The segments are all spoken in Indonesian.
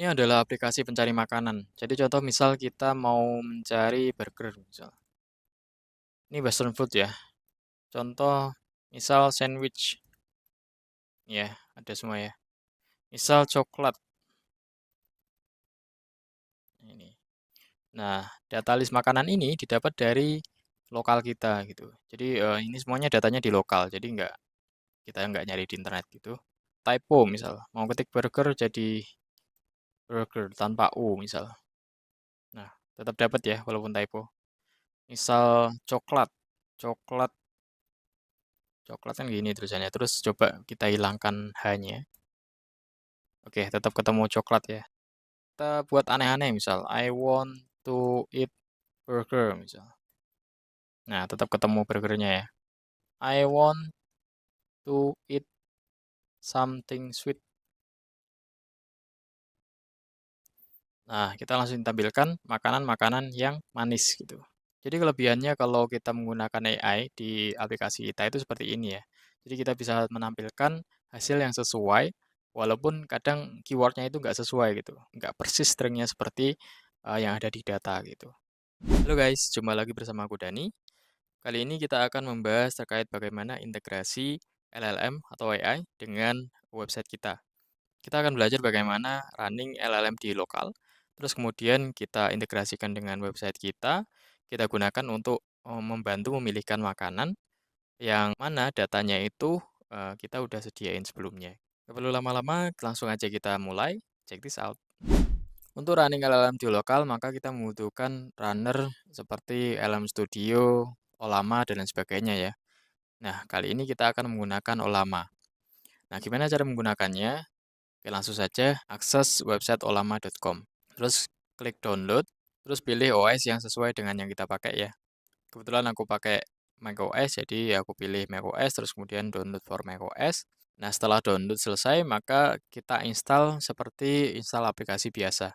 Ini adalah aplikasi pencari makanan. Jadi contoh misal kita mau mencari burger misal. Ini western food ya. Contoh misal sandwich. Ya, ada semua ya. Misal coklat. Ini. Nah, data list makanan ini didapat dari lokal kita gitu. Jadi ini semuanya datanya di lokal. Jadi kita nggak nyari di internet gitu. Typo misal, mau ketik burger jadi burger tanpa U misal. Nah, tetap dapat ya walaupun typo. Misal coklat, coklat, coklat kan gini tulisannya. Terus coba kita hilangkan H-nya. Oke, tetap ketemu coklat ya. Kita buat aneh-aneh misal, I want to eat burger misal. Nah, tetap ketemu burgernya ya. I want to eat something sweet. Nah, kita langsung tampilkan makanan-makanan yang manis gitu. Jadi kelebihannya kalau kita menggunakan AI di aplikasi kita itu seperti ini ya. Jadi kita bisa menampilkan hasil yang sesuai, walaupun kadang keywordnya itu nggak sesuai gitu. Nggak persis stringnya seperti yang ada di data gitu. Halo guys, jumpa lagi bersama aku Dani. Kali ini kita akan membahas terkait bagaimana integrasi LLM atau AI dengan website kita. Kita akan belajar bagaimana running LLM di lokal, terus kemudian kita integrasikan dengan website kita gunakan untuk membantu memilihkan makanan yang mana datanya itu kita udah sediain sebelumnya. Nggak perlu lama-lama, langsung aja kita mulai. Check this out. Untuk running LLM di lokal, maka kita membutuhkan runner seperti LM Studio, Olama, dan lain sebagainya ya. Nah, kali ini kita akan menggunakan Olama. Nah, gimana cara menggunakannya? Oke, langsung saja akses website olama.com. Terus klik download, terus pilih OS yang sesuai dengan yang kita pakai ya. Kebetulan aku pakai macOS, jadi aku pilih macOS, terus kemudian download for macOS. Nah, setelah download selesai, maka kita install seperti install aplikasi biasa.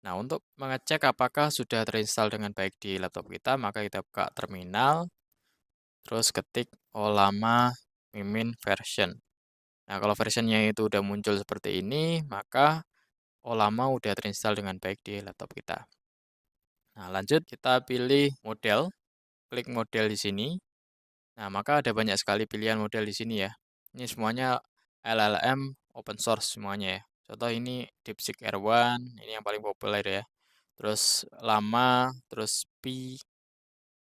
Nah, untuk mengecek apakah sudah terinstall dengan baik di laptop kita, maka kita buka terminal, terus ketik Olama Mimin version. Nah, kalau versionnya itu udah muncul seperti ini, maka Olama udah terinstall dengan baik di laptop kita. Nah, lanjut kita pilih model, klik model di sini. Nah, maka ada banyak sekali pilihan model di sini ya. Ini semuanya LLM open source semuanya ya. Contoh ini DeepSeek R1, ini yang paling populer ya. Terus Lama, terus Pi,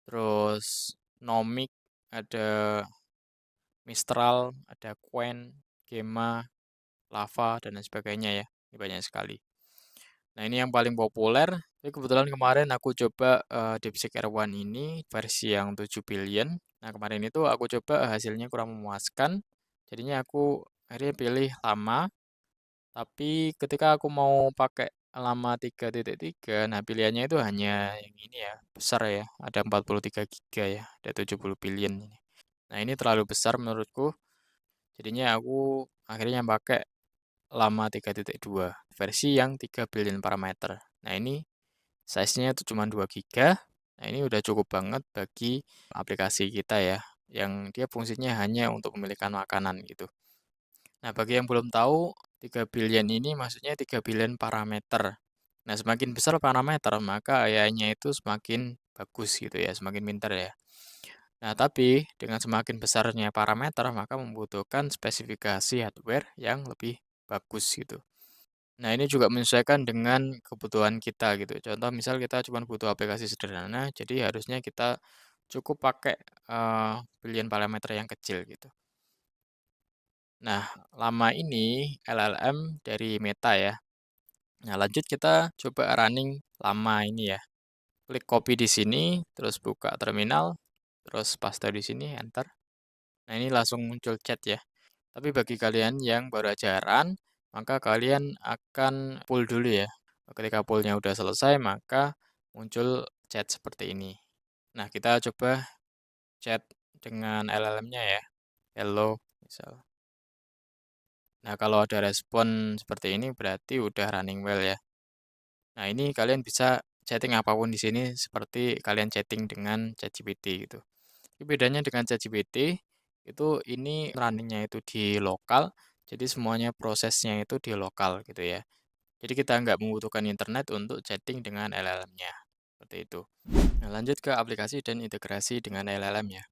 terus Nomic, ada Mistral, ada Qwen, Gemma, Lava, dan lain sebagainya ya. Ini banyak sekali. Nah, ini yang paling populer. Tapi kebetulan kemarin aku coba DeepSeek R1 ini versi yang 7 billion. Nah, kemarin itu aku coba hasilnya kurang memuaskan. Jadinya aku akhirnya pilih lama. Tapi ketika aku mau pakai lama 3.3, nah pilihannya itu hanya yang ini ya, besar ya. Ada 43 giga ya, ada 70 billion ini. Nah, ini terlalu besar menurutku. Jadinya aku akhirnya pakai Lama 3.2 versi yang 3 billion parameter. Nah, ini size-nya itu cuma 2 giga. Nah, ini udah cukup banget bagi aplikasi kita ya, yang dia fungsinya hanya untuk memilihkan makanan gitu. Nah, bagi yang belum tahu, 3 billion ini maksudnya 3 billion parameter. Nah, semakin besar parameter, maka AI-nya itu semakin bagus gitu ya, semakin pintar ya. Nah, tapi dengan semakin besarnya parameter, maka membutuhkan spesifikasi hardware yang lebih bagus gitu. Nah, ini juga menyesuaikan dengan kebutuhan kita gitu. Contoh misal kita cuma butuh aplikasi sederhana, jadi harusnya kita cukup pakai pilihan parameter yang kecil gitu. Nah, lama ini LLM dari Meta ya. Nah, lanjut kita coba running lama ini ya. Klik copy di sini, terus buka terminal, terus paste di sini, enter. Nah, ini langsung muncul chat ya. Tapi bagi kalian yang baru ajaran, maka kalian akan pull dulu ya. Ketika pull-nya udah selesai, maka muncul chat seperti ini. Nah, kita coba chat dengan LLM-nya ya. Hello, misal. Nah, kalau ada respon seperti ini berarti udah running well ya. Nah, ini kalian bisa chatting apapun di sini seperti kalian chatting dengan ChatGPT gitu. Tapi bedanya dengan ChatGPT, itu ini running-nya itu di lokal, jadi semuanya prosesnya itu di lokal gitu ya. Jadi kita nggak membutuhkan internet untuk chatting dengan LLM-nya, seperti itu. Nah, lanjut ke aplikasi dan integrasi dengan LLM ya.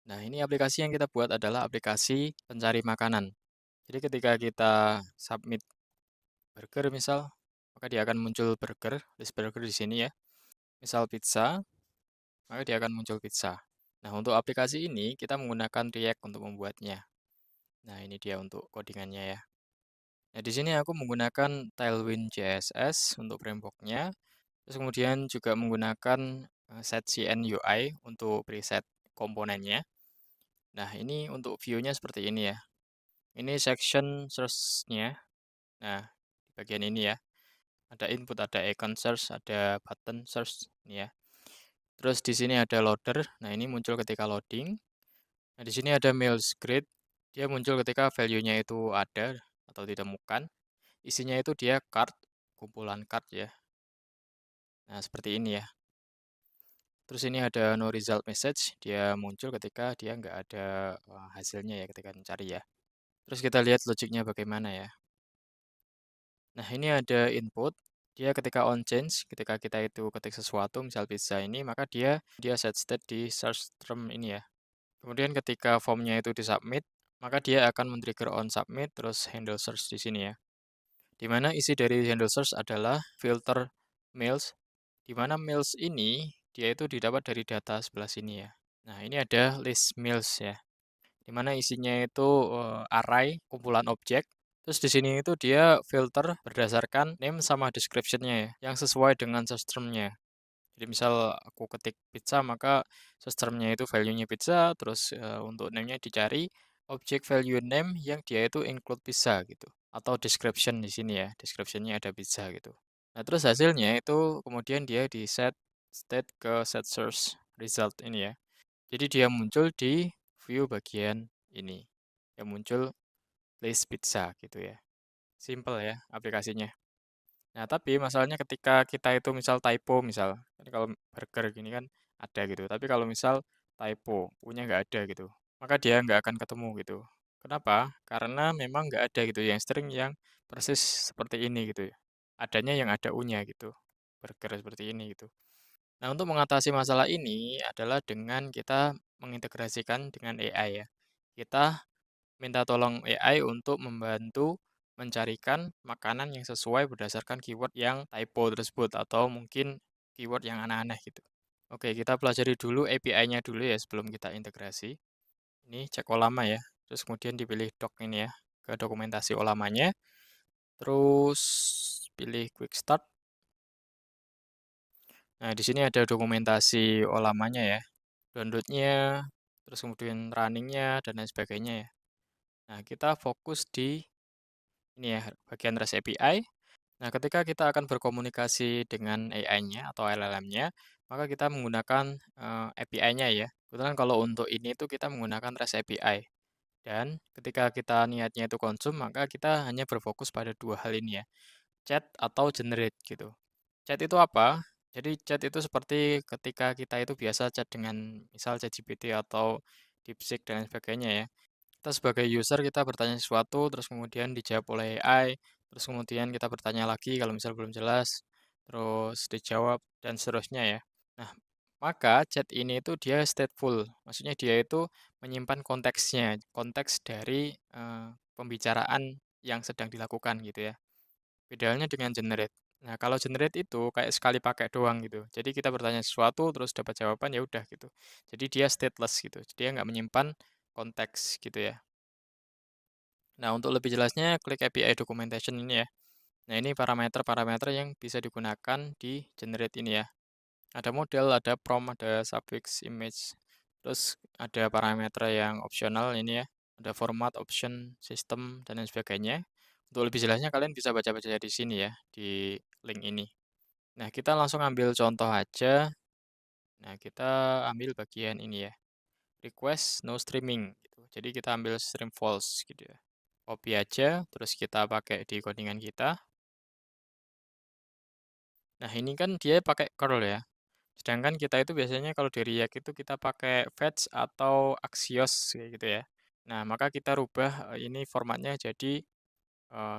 Nah, ini aplikasi yang kita buat adalah aplikasi pencari makanan. Jadi ketika kita submit burger misal, maka dia akan muncul burger, list burger di sini ya. Misal pizza, maka dia akan muncul pizza. Nah, untuk aplikasi ini kita menggunakan React untuk membuatnya. Nah, ini dia untuk codingannya ya. Nah, di sini aku menggunakan Tailwind CSS untuk framework-nya. Terus kemudian juga menggunakan setCN UI untuk preset komponennya. Nah, ini untuk view-nya seperti ini ya. Ini section search-nya. Nah, di bagian ini ya. Ada input, ada icon search, ada button search ini ya. Terus di sini ada loader. Nah, ini muncul ketika loading. Nah, di sini ada mails grid. Dia muncul ketika value-nya itu ada atau ditemukan. Isinya itu dia card, kumpulan card ya. Nah, seperti ini ya. Terus ini ada no result message, dia muncul ketika dia nggak ada hasilnya ya ketika mencari ya. Terus kita lihat logiknya bagaimana ya. Nah, ini ada input, dia ketika on change, ketika kita itu ketik sesuatu, misal pizza ini, maka dia set state di search term ini ya. Kemudian ketika formnya itu disubmit, maka dia akan men-trigger on submit, terus handle search di sini ya. Di mana isi dari handle search adalah filter mails, di mana mails ini dia itu didapat dari data sebelah sini ya. Nah, ini ada list mails ya, di mana isinya itu array, kumpulan objek. Terus di sini itu dia filter berdasarkan name sama description-nya ya, yang sesuai dengan search term-nya. Jadi misal aku ketik pizza, maka search term-nya itu value-nya pizza, terus untuk name-nya dicari objek value name yang dia itu include pizza gitu. Atau description di sini ya, description-nya ada pizza gitu. Nah, terus hasilnya itu kemudian dia di set state ke set source result ini ya. Jadi dia muncul di view bagian ini. Yang muncul list pizza gitu ya. Simple ya aplikasinya. Nah, tapi masalahnya ketika kita itu misal typo misal, kan kalau burger gini kan ada gitu. Tapi kalau misal typo, punya nggak ada gitu, maka dia nggak akan ketemu gitu. Kenapa? Karena memang nggak ada gitu yang string yang persis seperti ini gitu ya. Adanya yang ada U-nya gitu. Burger seperti ini gitu. Nah, untuk mengatasi masalah ini adalah dengan kita mengintegrasikan dengan AI ya. Kita minta tolong AI untuk membantu mencarikan makanan yang sesuai berdasarkan keyword yang typo tersebut atau mungkin keyword yang aneh-aneh gitu. Oke, kita pelajari dulu API-nya dulu ya sebelum kita integrasi. Ini cek olama ya. Terus kemudian dipilih doc ini ya, ke dokumentasi olamanya. Terus pilih quick start. Nah, di sini ada dokumentasi olamanya ya. Download-nya, terus kemudian running-nya dan lain sebagainya ya. Nah, kita fokus di ini ya, bagian REST API. Nah, ketika kita akan berkomunikasi dengan AI-nya atau LLM-nya, maka kita menggunakan API-nya ya. Kebetulan kalau untuk ini itu kita menggunakan REST API. Dan ketika kita niatnya itu konsum, maka kita hanya berfokus pada dua hal ini ya, chat atau generate gitu. Chat itu apa? Jadi chat itu seperti ketika kita itu biasa chat dengan misal ChatGPT atau DeepSeek dan lain sebagainya ya. Kita sebagai user kita bertanya sesuatu, terus kemudian dijawab oleh AI, terus kemudian kita bertanya lagi kalau misal belum jelas, terus dijawab dan seterusnya ya. Nah, maka chat ini itu dia stateful, maksudnya dia itu menyimpan konteksnya, konteks dari pembicaraan yang sedang dilakukan gitu ya. Bedanya dengan generate. Nah, kalau generate itu kayak sekali pakai doang gitu. Jadi kita bertanya sesuatu terus dapat jawaban ya udah gitu. Jadi dia stateless gitu. Jadi dia nggak menyimpan konteks gitu ya. Nah, untuk lebih jelasnya klik API documentation ini ya. Nah, ini parameter-parameter yang bisa digunakan di generate ini ya. Ada model, ada prompt, ada suffix, image. Terus ada parameter yang opsional ini ya. Ada format, option, system, dan lain sebagainya. Untuk lebih jelasnya kalian bisa baca-baca di sini ya, di link ini. Nah, kita langsung ambil contoh aja. Nah, kita ambil bagian ini ya. Request no streaming gitu. Jadi kita ambil stream false gitu ya. Copy aja, terus kita pakai di codingan kita. Nah, ini kan dia pakai curl ya. Sedangkan kita itu biasanya kalau di React itu kita pakai fetch atau Axios kayak gitu ya. Nah, maka kita rubah ini formatnya jadi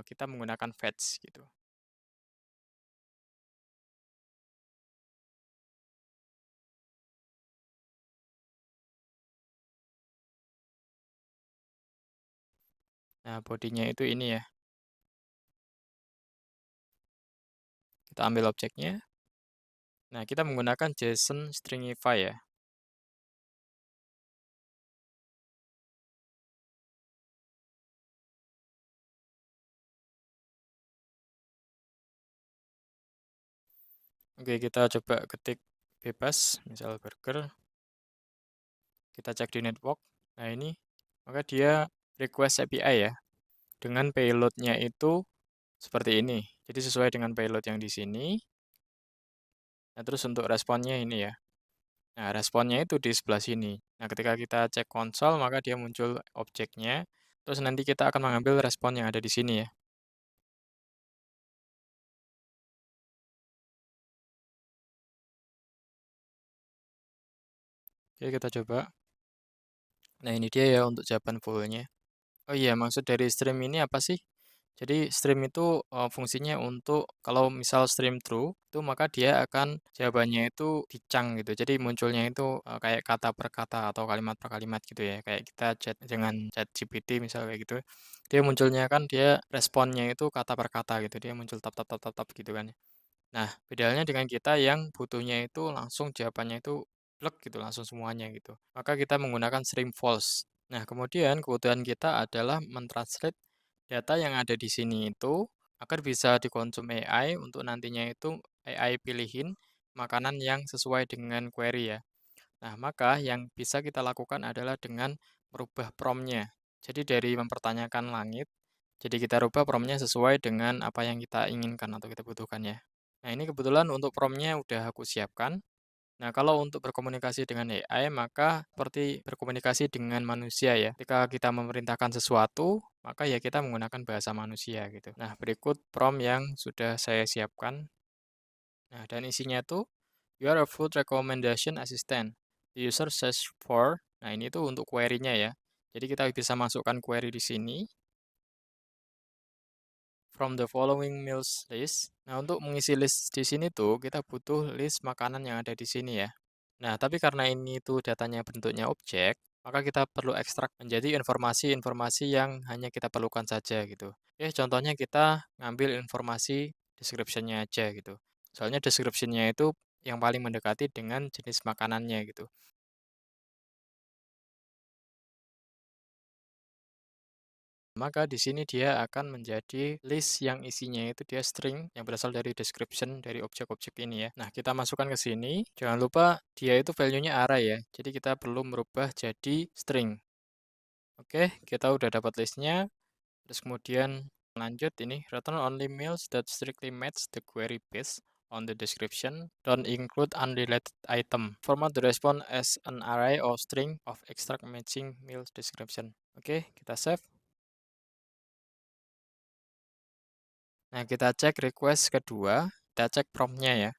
kita menggunakan fetch gitu. Nah, bodinya itu ini ya. Kita ambil objeknya. Nah, kita menggunakan JSON Stringify ya. Oke, kita coba ketik bebas, misal burger. Kita cek di network. Nah, ini, maka dia request API ya. Dengan payloadnya itu seperti ini. Jadi sesuai dengan payload yang di sini. Nah, terus untuk responnya ini ya. Nah, responnya itu di sebelah sini. Nah, ketika kita cek konsol, maka dia muncul objeknya. Terus nanti kita akan mengambil respon yang ada di sini ya. Oke, kita coba. Nah, ini dia ya untuk jawaban fullnya. Oh iya, maksud dari stream ini apa sih? Jadi stream itu fungsinya untuk kalau misal stream true, itu maka dia akan jawabannya itu dicang gitu. Jadi munculnya itu kayak kata per kata atau kalimat per kalimat gitu ya. Kayak kita chat dengan chat GPT misal kayak gitu. Dia munculnya kan dia responnya itu kata per kata gitu. Dia muncul tap tap tap tap tap gitu kan. Nah, bedanya dengan kita yang butuhnya itu langsung jawabannya itu plek gitu, langsung semuanya gitu. Maka kita menggunakan string false. Nah, kemudian kebutuhan kita adalah mentranslate data yang ada di sini itu agar bisa dikonsum AI untuk nantinya itu AI pilihin makanan yang sesuai dengan query ya. Nah, maka yang bisa kita lakukan adalah dengan merubah prompt-nya. Jadi dari mempertanyakan langit, jadi kita rubah prompt-nya sesuai dengan apa yang kita inginkan atau kita butuhkan ya. Nah, ini kebetulan untuk prompt-nya udah aku siapkan. Nah, kalau untuk berkomunikasi dengan AI, maka seperti berkomunikasi dengan manusia ya. Ketika kita memerintahkan sesuatu, maka ya kita menggunakan bahasa manusia gitu. Nah, berikut prompt yang sudah saya siapkan. Nah, dan isinya tuh, you are a food recommendation assistant. The user search for, nah ini tuh untuk query-nya ya. Jadi kita bisa masukkan query di sini. From the following meals list. Nah, untuk mengisi list di sini tuh kita butuh list makanan yang ada di sini ya. Nah, tapi karena ini tuh datanya bentuknya objek, maka kita perlu ekstrak menjadi informasi-informasi yang hanya kita perlukan saja gitu. Oke, contohnya kita ngambil informasi description-nya aja gitu. Soalnya description-nya itu yang paling mendekati dengan jenis makanannya gitu. Maka di sini dia akan menjadi list yang isinya itu dia string yang berasal dari description dari objek-objek ini ya. Nah, kita masukkan ke sini. Jangan lupa dia itu value-nya array ya. Jadi kita perlu merubah jadi string. Oke, kita udah dapat listnya. Terus kemudian lanjut ini return only meals that strictly match the query based on the description. Don't include unrelated item. Format the response as an array or string of extract matching meals description. Oke, kita save. Nah, kita cek request kedua, kita cek prompt-nya ya.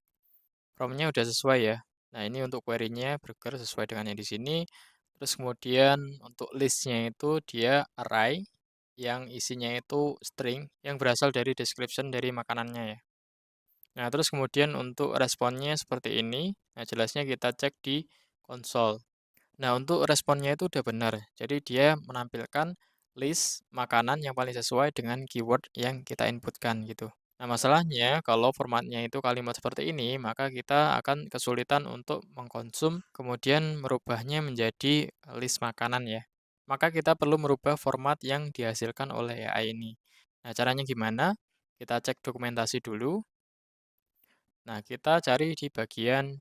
Prompt-nya udah sesuai ya. Nah, ini untuk query-nya burger sesuai dengan yang di sini. Terus kemudian untuk list-nya itu dia array yang isinya itu string yang berasal dari description dari makanannya ya. Nah, terus kemudian untuk responnya seperti ini. Nah, jelasnya kita cek di konsol. Nah, untuk responnya itu udah benar. Jadi dia menampilkan list makanan yang paling sesuai dengan keyword yang kita inputkan gitu. Nah, masalahnya kalau formatnya itu kalimat seperti ini, maka kita akan kesulitan untuk mengkonsum, kemudian merubahnya menjadi list makanan ya. Maka kita perlu merubah format yang dihasilkan oleh AI ini. Nah, caranya gimana? Kita cek dokumentasi dulu. Nah, kita cari di bagian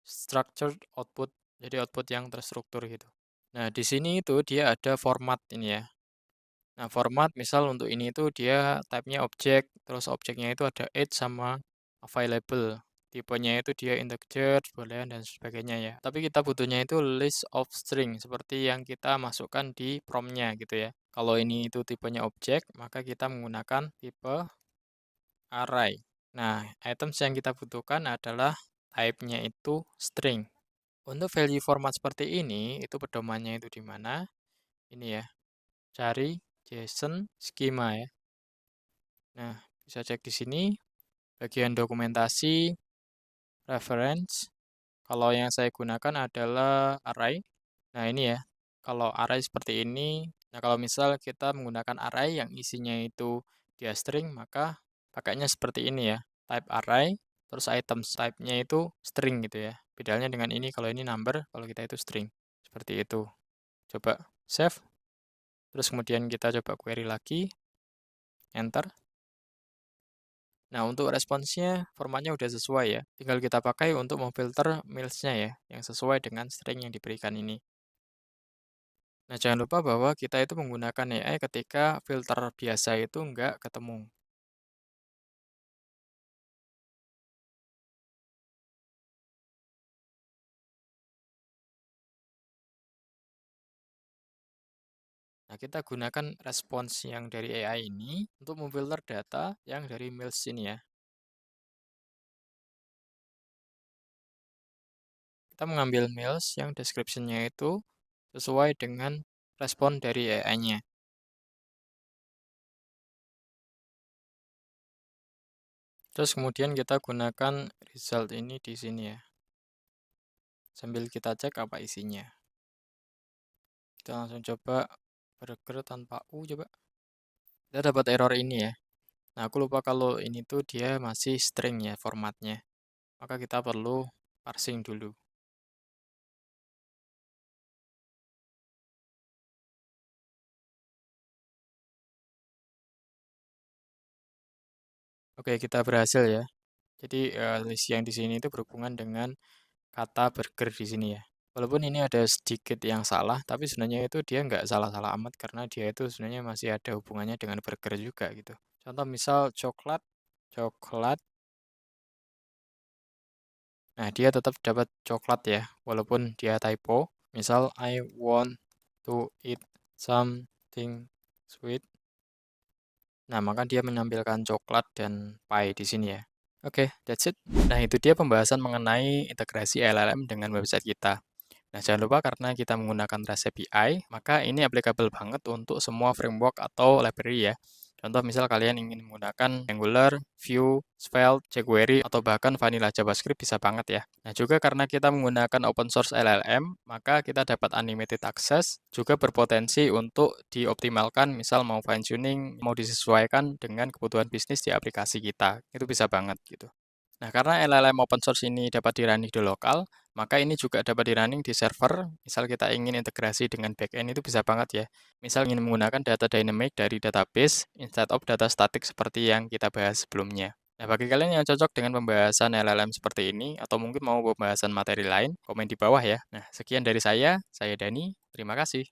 structured output, jadi output yang terstruktur gitu. Nah, di sini itu dia ada format ini ya. Nah, format misal untuk ini itu dia type-nya objek, terus objeknya itu ada age sama available. Tipenya itu dia integer, boolean, dan sebagainya ya. Tapi kita butuhnya itu list of string, seperti yang kita masukkan di prompt-nya gitu ya. Kalau ini itu tipenya objek, maka kita menggunakan tipe array. Nah, items yang kita butuhkan adalah type-nya itu string. Untuk value format seperti ini, itu pedomannya itu di mana? Ini ya, cari JSON schema ya. Nah, bisa cek di sini, bagian dokumentasi, reference. Kalau yang saya gunakan adalah array. Nah, ini ya, kalau array seperti ini, Nah, kalau misal kita menggunakan array yang isinya itu dia string, maka pakainya seperti ini ya, type array, terus items type-nya itu string gitu ya. Bedanya dengan ini, kalau ini number, kalau kita itu string. Seperti itu. Coba save, terus kemudian kita coba query lagi, enter. Nah, untuk responsnya formatnya udah sesuai ya. Tinggal kita pakai untuk memfilter mailsnya ya, yang sesuai dengan string yang diberikan ini. Nah, jangan lupa bahwa kita itu menggunakan AI ketika filter biasa itu nggak ketemu. Nah, kita gunakan respons yang dari AI ini untuk memfilter data yang dari mails ini ya. Kita mengambil mails yang description-nya itu sesuai dengan respon dari AI-nya. Terus kemudian kita gunakan result ini di sini ya. Sambil kita cek apa isinya. Kita langsung coba burger tanpa U coba. Kita dapat error ini ya. Nah, aku lupa kalau ini tuh dia masih string ya formatnya. Maka kita perlu parsing dulu. Oke, kita berhasil ya. Jadi list yang di sini itu berhubungan dengan kata burger di sini ya. Walaupun ini ada sedikit yang salah, tapi sebenarnya itu dia nggak salah-salah amat karena dia itu sebenarnya masih ada hubungannya dengan burger juga gitu. Contoh misal coklat, coklat. Nah, dia tetap dapat coklat ya, walaupun dia typo. Misal I want to eat something sweet. Nah, maka dia menampilkan coklat dan pie di sini ya. Oke, that's it. Nah, itu dia pembahasan mengenai integrasi LLM dengan website kita. Nah, jangan lupa karena kita menggunakan REST API, maka ini applicable banget untuk semua framework atau library ya. Contoh misal kalian ingin menggunakan Angular, Vue, Svelte, jQuery, atau bahkan vanilla JavaScript bisa banget ya. Nah, juga karena kita menggunakan open source LLM, maka kita dapat unlimited access, juga berpotensi untuk dioptimalkan, misal mau fine tuning, mau disesuaikan dengan kebutuhan bisnis di aplikasi kita. Itu bisa banget gitu. Nah, karena LLM open source ini dapat di-running di lokal, maka ini juga dapat di-running di server. Misal kita ingin integrasi dengan backend itu bisa banget ya. Misal ingin menggunakan data dynamic dari database instead of data static seperti yang kita bahas sebelumnya. Nah, bagi kalian yang cocok dengan pembahasan LLM seperti ini, atau mungkin mau pembahasan materi lain, komen di bawah ya. Nah, sekian dari saya Dani, terima kasih.